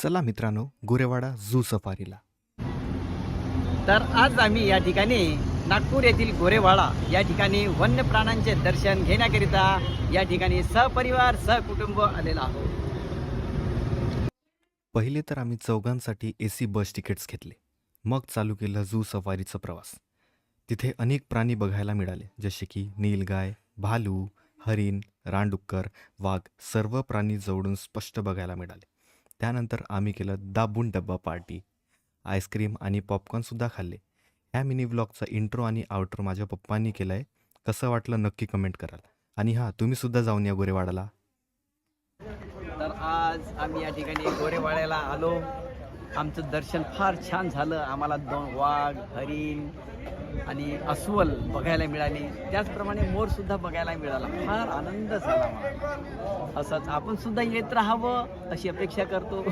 चला मित्रांनो, गोरेवाडा झू सफारीला. तर आज आम्ही या ठिकाणी नागपूर येथील गोरेवाडा या ठिकाणी वन्य प्राण्यांचे दर्शन घेण्याकरिता या ठिकाणी सहपरिवार सहकुटुंब आलेला आहोत. पहिले तर आम्ही चौघांसाठी AC बस तिकीट्स घेतले. मग चालू केलं झू सफारीचा प्रवास. तिथे अनेक प्राणी बघायला मिळाले, जसे की नीलगाय, भालू, हरिण, रानडुक्कर, वाघ सर्व प्राणी जवळून स्पष्ट बघायला मिळाले. त्यानंतर आम्ही केलं दाबून डब्बा पार्टी. आईस्क्रीम आणि पॉपकॉर्नसुद्धा खाल्ले. ह्या मिनी व्लॉगचा इंट्रो आणि आउट्रो माझ्या पप्पांनी केला आहे. कसं वाटलं नक्की कमेंट कराल. आणि हां, तुम्हीसुद्धा जाऊन या गोरेवाडाला. तर आज आम्ही या ठिकाणी गोरेवाड्याला आलो. आमचं दर्शन फार छान झालं. आम्हाला 2 वाघ, हरिण आणि अस्वल बघायला मिळाली. त्याचप्रमाणे मोर सुद्धा बघायला मिळाला. फार आनंद झाला मला. असंच आपण सुद्धा येत राहावं अशी अपेक्षा करतो.